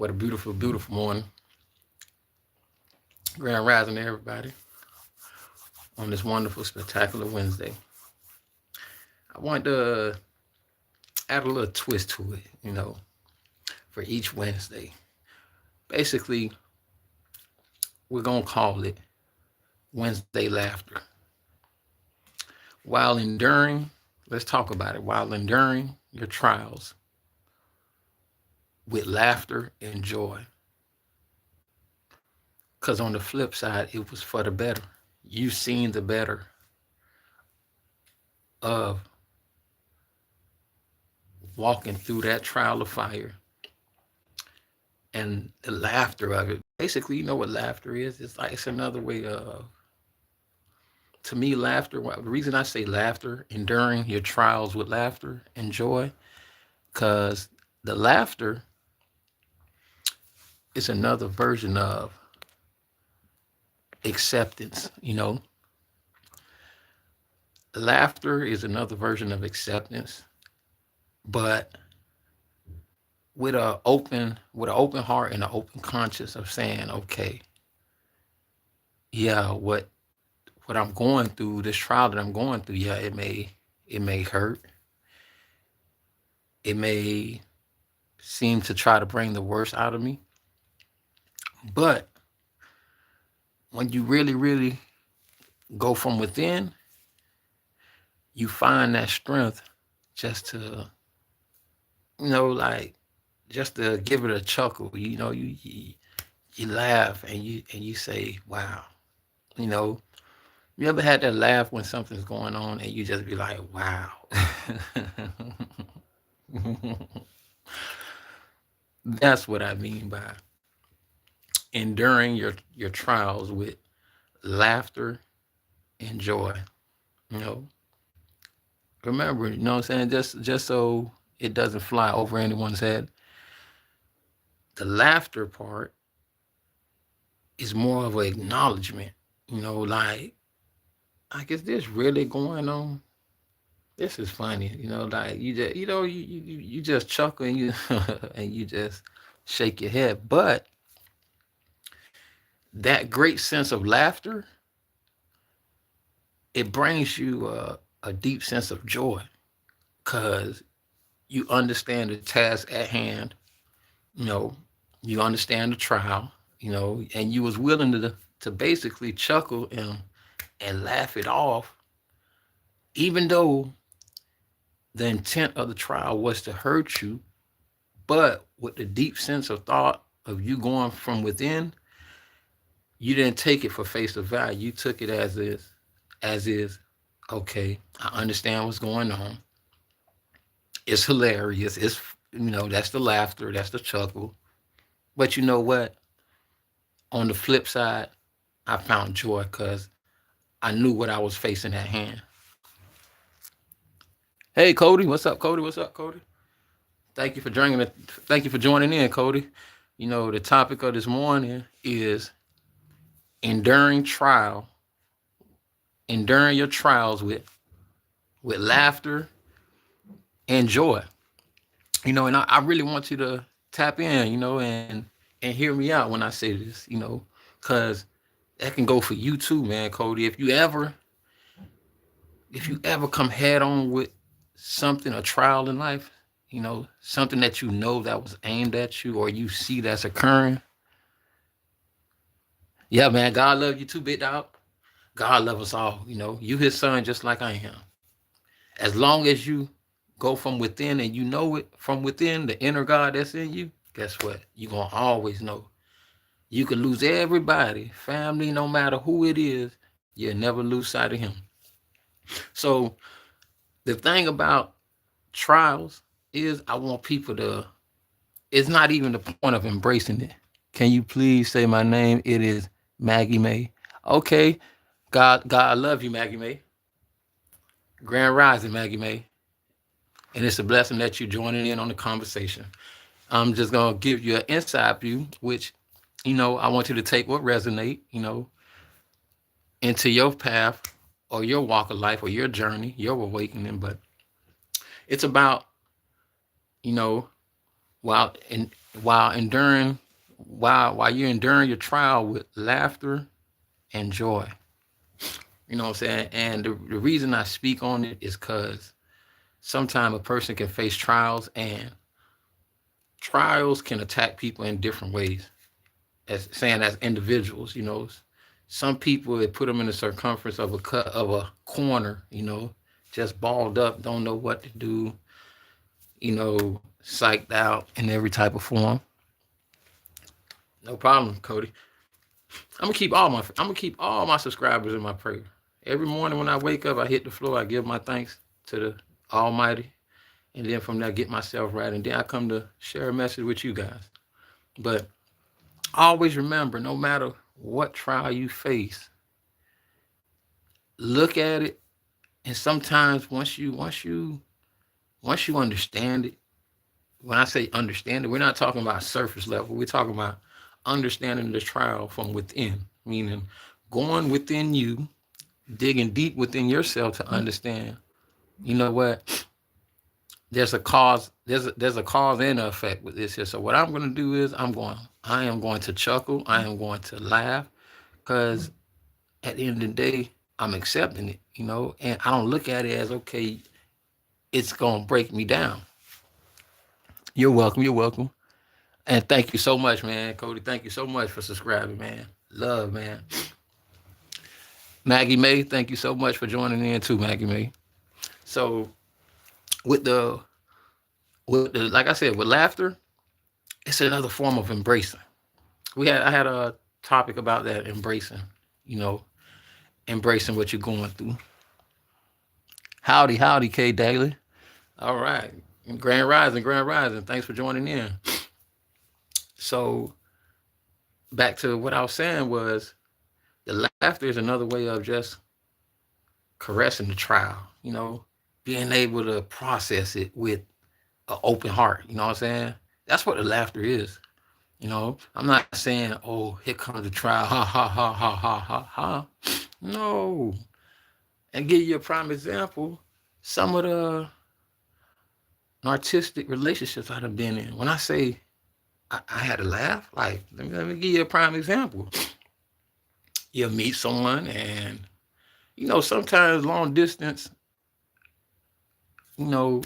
What a beautiful, beautiful morning. Grand rising to everybody on this wonderful, spectacular Wednesday. I want to add a little twist to it, for each Wednesday. Basically, we're going to call it Wednesday Laughter. While enduring, let's talk about it. While enduring your trials with laughter and joy. Because on the flip side, it was for the better. You've seen the better of walking through that trial of fire and the laughter of it. Basically, you know what laughter is? It's another way of, to me, laughter. The reason I say laughter, enduring your trials with laughter and joy, because the laughter is another version of acceptance. Laughter is another version of acceptance, but with an open heart and an open conscience of saying, okay, yeah, what I'm going through, this trial that I'm going through, yeah, it may hurt. It may seem to try to bring the worst out of me. But when you really, really go from within, you find that strength just to, like just to give it a chuckle. You laugh and you say, wow. You ever had that laugh when something's going on and you just be like, wow. That's what I mean by enduring your trials with laughter and joy. You know, remember, you know what I'm saying? Just so it doesn't fly over anyone's head. The laughter part is more of an acknowledgement. Like is this really going on? This is funny. Like you just you just chuckle and you and you just shake your head. But that great sense of laughter, it brings you a deep sense of joy because you understand the task at hand. You know, you understand the trial. And you was willing to basically chuckle and laugh it off, even though the intent of the trial was to hurt you, but with the deep sense of thought of you going from within, you didn't take it for face of value. You took it as is. Okay, I understand what's going on. It's hilarious. It's that's the laughter, that's the chuckle. But you know what? On the flip side, I found joy because I knew what I was facing at hand. Hey, Cody, what's up, Cody? What's up, Cody? Thank you for joining it. Thank you for joining in, Cody. The topic of this morning is enduring trial, enduring your trials with laughter and joy. And I really want you to tap in, and hear me out when I say this, because that can go for you too, man, Cody. If you ever come head on with something, a trial in life, something that that was aimed at you or you see that's occurring. Yeah, man, God love you too, big dog. God love us all. You his son just like I am. As long as you go from within and you know it from within, the inner God that's in you, guess what? You're going to always know. You can lose everybody, family, no matter who it is, you'll never lose sight of him. So the thing about trials is I want people to, it's not even the point of embracing it. Can you please say my name? It is Maggie May. Okay. God, I love you, Maggie May. Grand Rising, Maggie May. And it's a blessing that you're joining in on the conversation. I'm just going to give you an inside view, which, I want you to take what resonate, into your path or your walk of life or your journey, your awakening. But it's about, while while enduring, while you're enduring your trial with laughter and joy. You know what I'm saying? And the reason I speak on it is because sometimes a person can face trials, and trials can attack people in different ways. As saying as individuals, some people, it put them in the circumference of a corner, just balled up, don't know what to do, psyched out in every type of form. No problem, Cody. I'm gonna keep all my subscribers in my prayer. Every morning when I wake up, I hit the floor, I give my thanks to the Almighty, and then from there get myself right, and then I come to share a message with you guys. But always remember, no matter what trial you face, look at it, and sometimes once you understand it, when I say understand it, we're not talking about surface level. We're talking about understanding the trial from within, meaning going within you, digging deep within yourself to understand. You know what? There's a cause. There's a cause and an effect with this here. So what I'm going to do is I am going to chuckle. I am going to laugh, because at the end of the day, I'm accepting it. And I don't look at it as, okay, it's going to break me down. You're welcome. You're welcome. And thank you so much, man. Cody, thank you so much for subscribing, man. Love, man. Maggie May, thank you so much for joining in too, Maggie May. So with the like I said, with laughter, it's another form of embracing. I had a topic about that, embracing, you know, embracing what you're going through. Howdy, howdy, K Daily. All right. Grand Rising, Grand Rising. Thanks for joining in. So back to what I was saying was, the laughter is another way of just caressing the trial, being able to process it with an open heart. You know what I'm saying? That's what the laughter is. I'm not saying, oh, here comes the trial, ha ha ha ha ha ha ha. No. And give you a prime example, some of the narcissistic relationships I've been in. When I say I had to laugh, like, let me give you a prime example. You'll meet someone, and sometimes long distance, you know,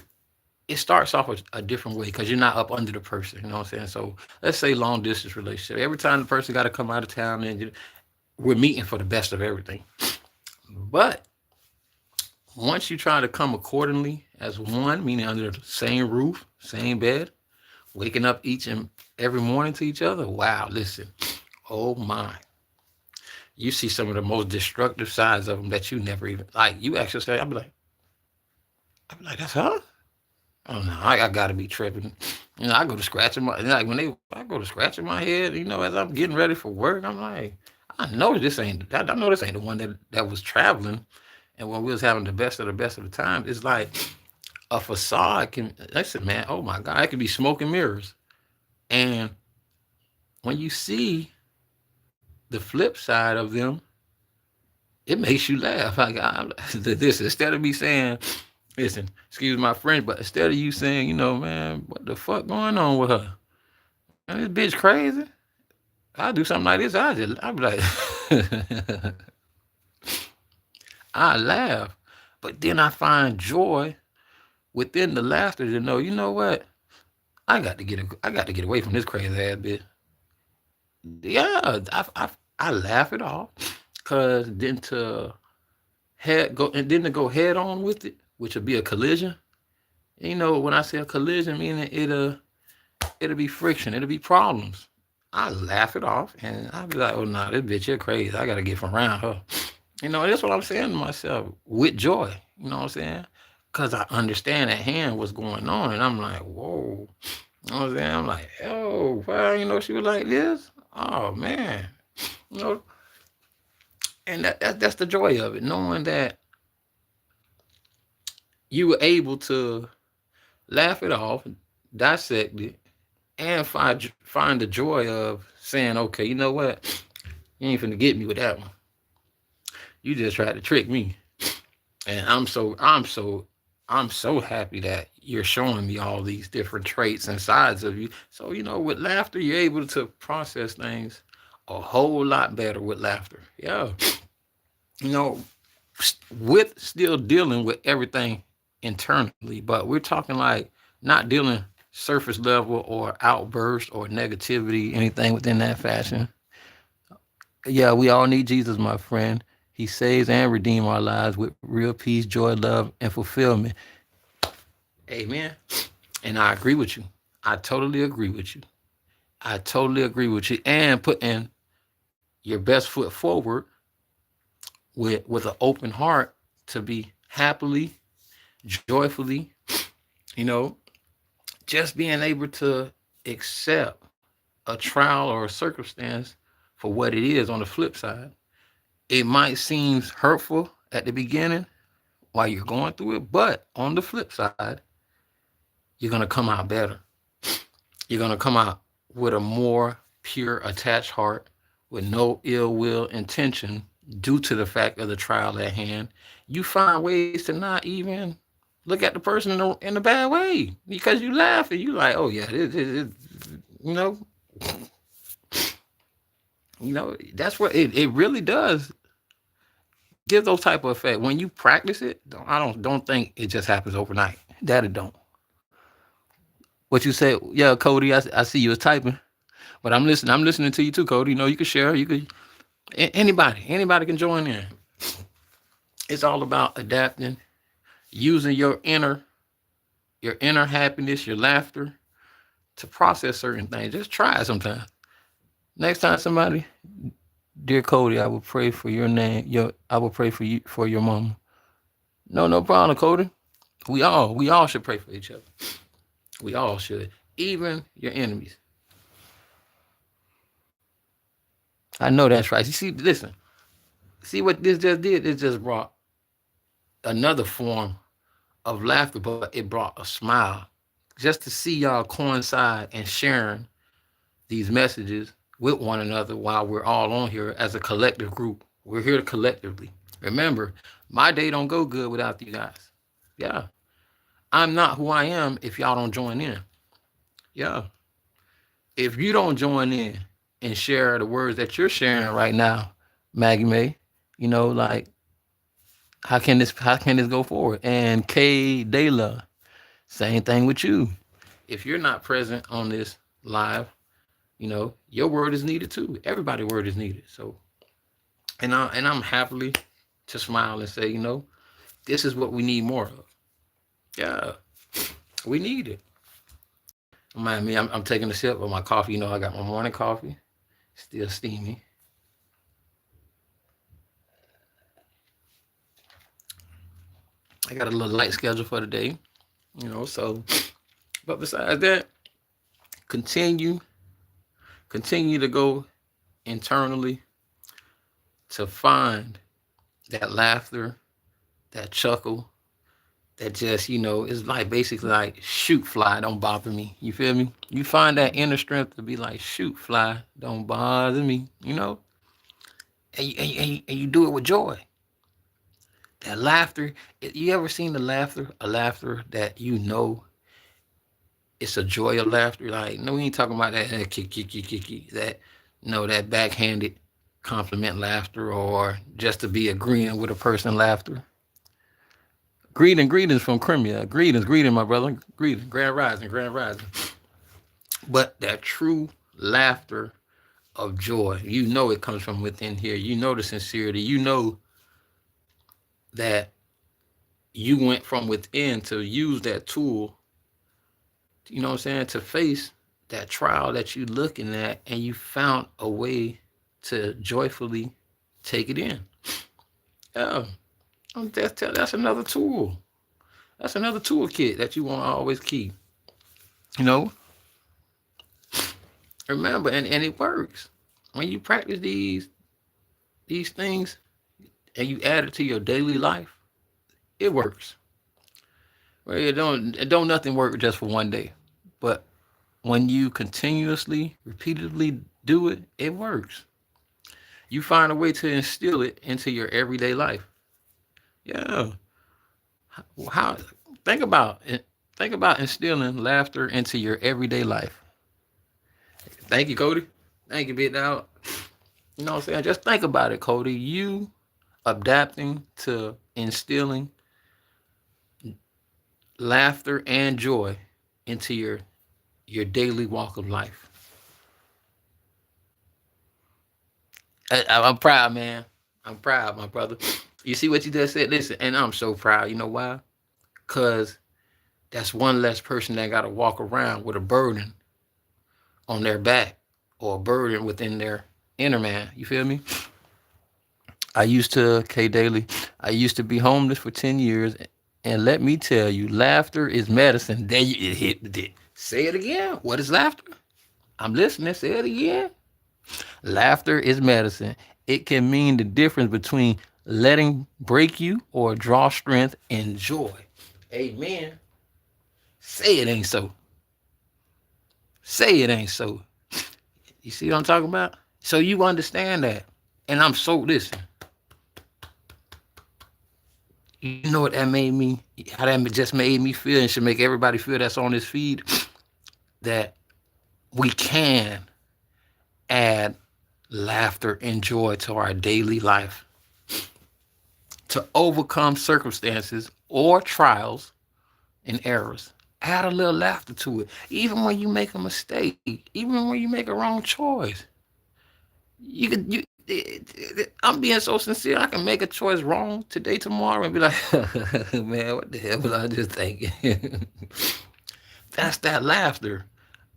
it starts off a different way because you're not up under the person. You know what I'm saying? So let's say long distance relationship. Every time the person got to come out of town, and we're meeting for the best of everything. But once you try to come accordingly as one, meaning under the same roof, same bed, waking up each and every morning to each other, wow, listen, oh my. You see some of the most destructive sides of them that you never even, like, you actually say, I'd be like, that's her? Oh no, I gotta be tripping. I go to scratching my, like, I go to scratching my head, as I'm getting ready for work, I'm like, I know this ain't the one that was traveling, and when we was having the best of the time. It's like a facade can, listen, man, oh my God, it could be smoke and mirrors. And when you see the flip side of them, it makes you laugh. This, instead of me saying, listen, excuse my French, but instead of you saying, man, what the fuck going on with her? Man, this bitch crazy. I do something like this, I'd be like, I laugh. But then I find joy within the laughter to know, you know what? I got to get away from this crazy ass bitch. Yeah, I laugh it off, cause then to to go head on with it, which would be a collision. When I say a collision, meaning it'll be friction, it'll be problems. I laugh it off, and I'll be like, oh no, this bitch here crazy. I gotta get from around her. That's what I'm saying to myself with joy. You know what I'm saying? Cause I understand at hand what's going on, and I'm like, whoa. You know what I'm saying? I'm like, oh, well, she was like this. Oh man, you know, and that's the joy of it, knowing that you were able to laugh it off, dissect it, and find the joy of saying, okay, you know what? You ain't finna get me with that one. You just tried to trick me, and I'm so I'm so happy that you're showing me all these different traits and sides of you. So, with laughter, you're able to process things a whole lot better with laughter. Yeah. You know, with still dealing with everything internally, but we're talking like not dealing surface level or outburst or negativity, anything within that fashion. Yeah, we all need Jesus, my friend. He saves and redeems our lives with real peace, joy, love, and fulfillment. Amen. And I agree with you. I totally agree with you. I totally agree with you. And putting your best foot forward with an open heart to be happily, joyfully, you know, just being able to accept a trial or a circumstance for what it is on the flip side. It might seem hurtful at the beginning while you're going through it, but on the flip side, you're going to come out better. You're going to come out with a more pure, attached heart with no ill will intention due to the fact of the trial at hand. You find ways to not even look at the person in a bad way because you laugh and you like, oh yeah, you know, that's what it really does give those type of effect. When you practice it, don't think it just happens overnight. That it don't. What you said, yeah, Cody, I see you was typing, but I'm listening. I'm listening to you too, Cody. You can share. You could anybody can join in. It's all about adapting, using your inner happiness, your laughter to process certain things. Just try it sometimes. Next time somebody, dear Cody, I will pray for your name. I will pray for you for your mama. No problem, Cody. We all should pray for each other. We all should, even your enemies. I know that's right. You see, listen, see what this just did? It just brought another form of laughter, but it brought a smile. Just to see y'all coincide and sharing these messages with one another while we're all on here as a collective group. We're here collectively. Remember, my day don't go good without you guys. Yeah. I'm not who I am if y'all don't join in. Yeah. If you don't join in and share the words that you're sharing right now, Maggie May, like how can this go forward? And Kay Dayla, same thing with you. If you're not present on this live, your word is needed too. Everybody's word is needed. So, and I'm happily to smile and say, this is what we need more of. Yeah, we need it. Mind me, I'm taking a sip of my coffee. I got my morning coffee, still steamy. I got a little light schedule for the day, so, but besides that, continue, continue to go internally to find that laughter, that chuckle, that just, is like basically like shoot fly, don't bother me. You feel me? You find that inner strength to be like shoot fly, don't bother me, and you do it with joy. That laughter, you ever seen a laughter that it's a joy of laughter? Like, no, we ain't talking about that kick, that, no, that backhanded compliment laughter or just to be agreeing with a person laughter. Greetings from Crimea. Greeting, my brother. Greeting, grand rising. But that true laughter of joy, it comes from within here. You know the sincerity. You know that you went from within to use that tool, what I'm saying, to face that trial that you looking at, and you found a way to joyfully take it in. Yeah, that's another tool. That's another toolkit that you want to always keep. You know, remember, and it works when you practice these things and you add it to your daily life. It works. Well, it don't nothing work just for one day, but when you continuously, repeatedly do it, it works. You find a way to instill it into your everyday life. Yeah. How? Think about it. Think about instilling laughter into your everyday life. Thank you, Cody. Thank you, Big Dog. You know what I'm saying? Just think about it, Cody. You adapting to instilling laughter and joy into your daily walk of life. I'm proud, man. I'm proud, my brother. You see what you just said? Listen, and I'm so proud. You know why? Because that's one less person that got to walk around with a burden on their back or a burden within their inner man. You feel me? I used to, K Daily, I used to be homeless for 10 years. And let me tell you, laughter is medicine. There you it hit. Say it again. What is laughter? I'm listening. Say it again. Laughter is medicine. It can mean the difference between letting break you or draw strength and joy. Amen. Say it ain't so. Say it ain't so. You see what I'm talking about? So you understand that. And I'm so, listen. You know what that made me, how that just made me feel, and should make everybody feel that's on this feed, that we can add laughter and joy to our daily life to overcome circumstances or trials and errors. Add a little laughter to it. Even when you make a mistake, even when you make a wrong choice. I'm being so sincere. I can make a choice wrong today, tomorrow, and be like, man, what the hell was I just thinking? That's that laughter.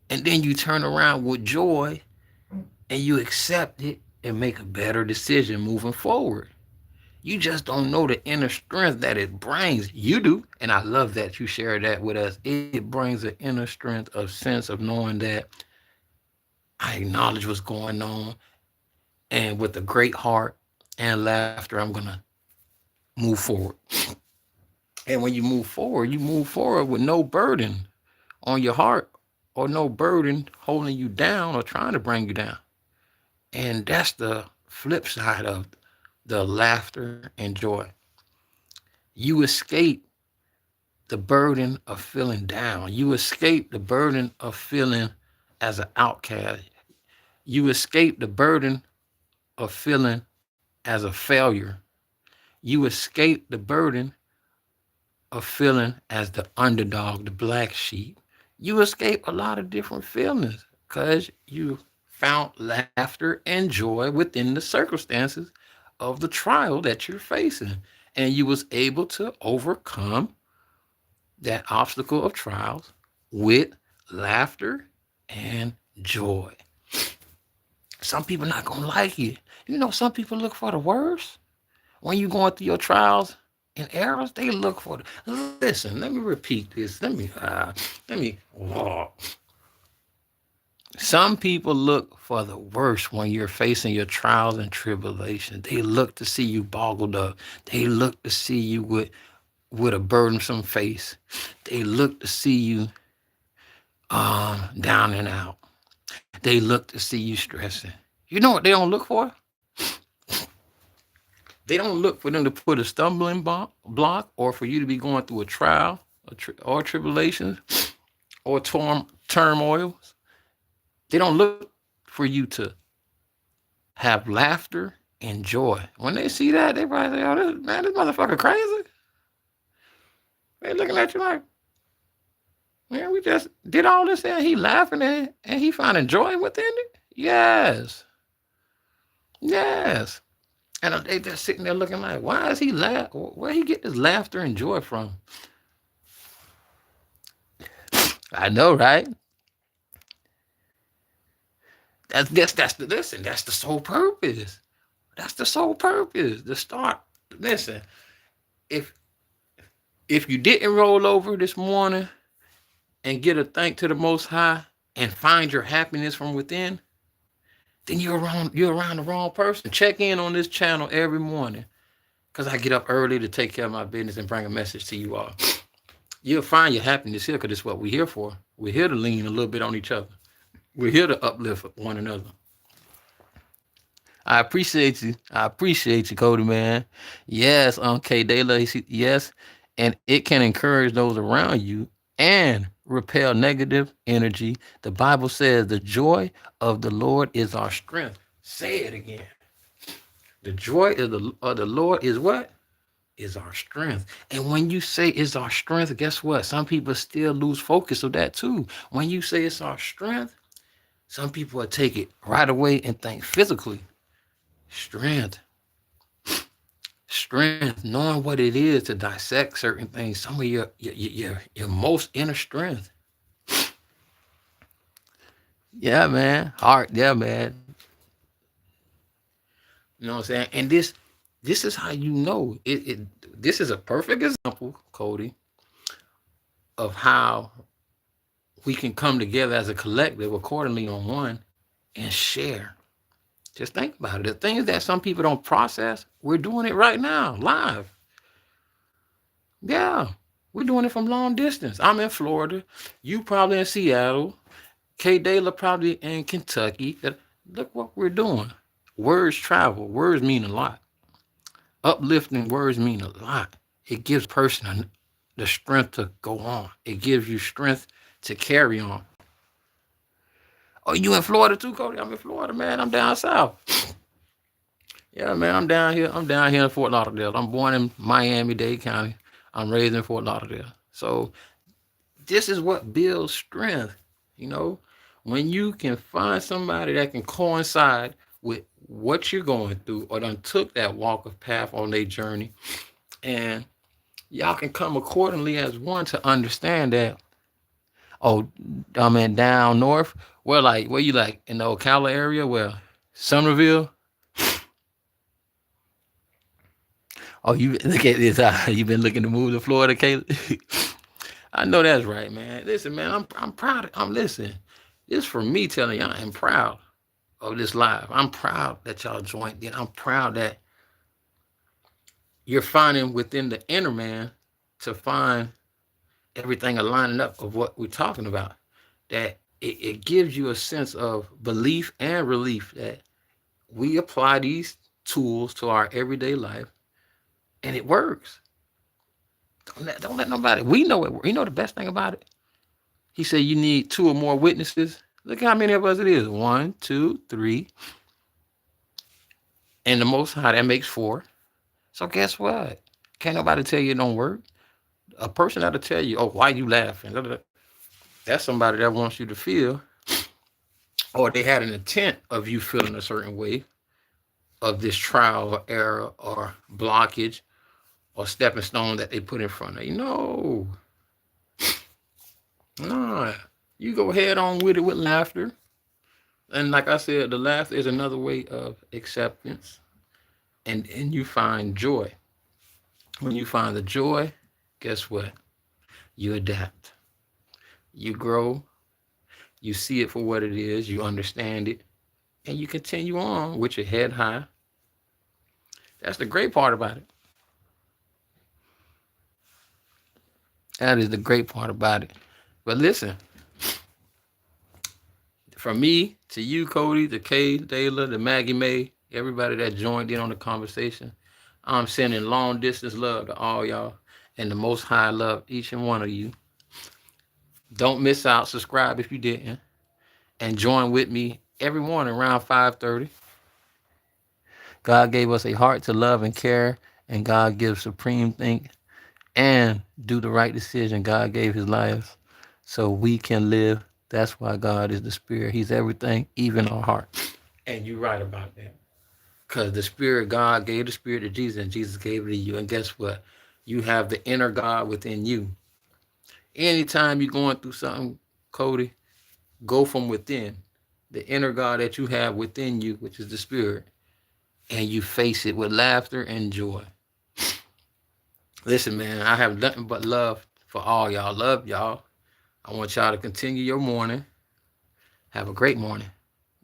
And then you turn around with joy and you accept it and make a better decision moving forward. You just don't know the inner strength that it brings. You do. And I love that you share that with us. It brings an inner strength of sense of knowing that I acknowledge what's going on. And with a great heart and laughter, I'm going to move forward. And when you move forward with no burden on your heart or no burden holding you down or trying to bring you down. And that's the flip side of the laughter and joy. You escape the burden of feeling down. You escape the burden of feeling as an outcast. You escape the burden of feeling as a failure. You escape the burden of feeling as the underdog, the black sheep. You escape a lot of different feelings because you found laughter and joy within the circumstances of the trial that you're facing. And you was able to overcome that obstacle of trials with laughter and joy. Some people not going to like it. You know, some people look for the worst. When you're going through your trials and errors, they look for the... Listen, let me repeat this. Some people look for the worst when you're facing your trials and tribulations. They look to see you boggled up. They look to see you with a burdensome face. They look to see you down and out. They look to see you stressing. You know what they don't look for? They don't look for them to put a stumbling block or for you to be going through a trial or tribulations or turmoils. They don't look for you to have laughter and joy. When they see that, they probably say, oh, this motherfucker crazy. They looking at you like, man, we just did all this and he laughing and he finding joy within it? Yes. Yes. And they just sitting there looking like, why is he laugh? Where he get this laughter and joy from? I know, right? That's the sole purpose. That's the sole purpose. The start. Listen, if you didn't roll over this morning and get a thank to the Most High and find your happiness from within, then you're around the wrong person. Check in on this channel every morning because I get up early to take care of my business and bring a message to you all. You'll find your happiness here because it's what we're here for. We're here to lean a little bit on each other. We're here to uplift one another. I appreciate you. Cody, man. Yes, K. Dayla. Yes. and it can encourage those around you and repel negative energy. The Bible says the joy of the Lord is our strength. Say it again. The joy of the Lord is what? Is our strength. And when you say it's our strength, guess what? Some people still lose focus of that too. When you say it's our strength, some people will take it right away and think physically. Strength. Strength, knowing what it is to dissect certain things, some of your most inner strength. Yeah, man. Heart, yeah, man. You know what I'm saying? And this is how you know this is a perfect example, Cody, of how we can come together as a collective accordingly on one and share. Just think about it. The things that some people don't process, we're doing it right now, live. Yeah, we're doing it from long distance. I'm in Florida. You probably in Seattle. K. Dayla probably in Kentucky. Look what we're doing. Words travel. Words mean a lot. Uplifting words mean a lot. It gives person the strength to go on. It gives you strength to carry on. Oh, you in Florida too, Cody? I'm in Florida, man. I'm down south. Yeah, man. I'm down here. I'm down here in Fort Lauderdale. I'm born in Miami-Dade County. I'm raised in Fort Lauderdale. So this is what builds strength. You know, when you can find somebody that can coincide with what you're going through or done took that walk of path on their journey, and y'all can come accordingly as one to understand that. Oh, I mean down north, where you like in the Ocala area, where Somerville. Oh, you look at this. You been looking to move to Florida, Caleb? I know that's right, man. Listen, man, I'm proud. I'm listening. This for me telling y'all I'm proud of this live. I'm proud that y'all joined in. I'm proud that you're finding within the inner man to find everything aligning up of what we're talking about. That it gives you a sense of belief and relief that we apply these tools to our everyday life and it works. Don't let nobody. We know it. You know the best thing about it? He said you need 2 or more witnesses. Look how many of us it is. 1, 2, 3. And the Most High, that makes 4. So guess what? Can't nobody tell you it don't work. A person that'll tell you, oh, why you laughing? That's somebody that wants you to feel, or they had an intent of you feeling a certain way of this trial or error or blockage or stepping stone that they put in front of you. No. Nah. You go head on with it with laughter. And like I said, the laughter is another way of acceptance. And you find joy. When you find the joy, guess what? You adapt. You grow. You see it for what it is. You understand it. And you continue on with your head high. That's the great part about it. That is the great part about it. But listen, from me to you, Cody, to Kay, Dayla, to Maggie May, everybody that joined in on the conversation, I'm sending long distance love to all y'all, and the Most High love each and one of you. Don't miss out. Subscribe if you didn't, and join with me every morning around 5:30. God gave us a heart to love and care, and God gives supreme think and do the right decision. God gave his life so we can live. That's why God is the Spirit. He's everything, even our heart. And you're right about that. Because the Spirit, God gave the Spirit to Jesus, and Jesus gave it to you. And guess what? You have the inner God within you. Anytime you're going through something, Cody, go from within. The inner God that you have within you, which is the Spirit, and you face it with laughter and joy. Listen, man, I have nothing but love for all y'all. Love y'all. I want y'all to continue your morning. Have a great morning.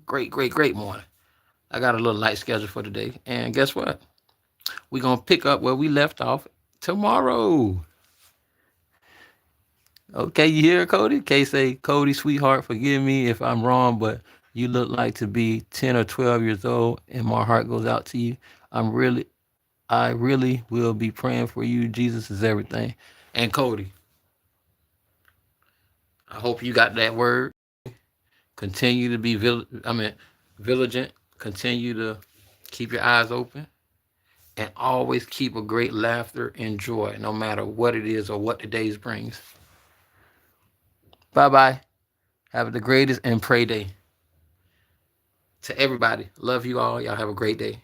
Great morning. I got a little light schedule for today. And guess what? We're going to pick up where we left off tomorrow. Okay, you hear Cody? Kay say, Cody, sweetheart, forgive me if I'm wrong, but you look like to be 10 or 12 years old, and my heart goes out to you. I'm really I really will be praying for you. Jesus is everything. And Cody, I hope you got that word. Continue to be vigilant. Continue to keep your eyes open and always keep a great laughter and joy, no matter what it is or what the days brings. Bye-bye. Have the greatest and pray day. To everybody, love you all. Y'all have a great day.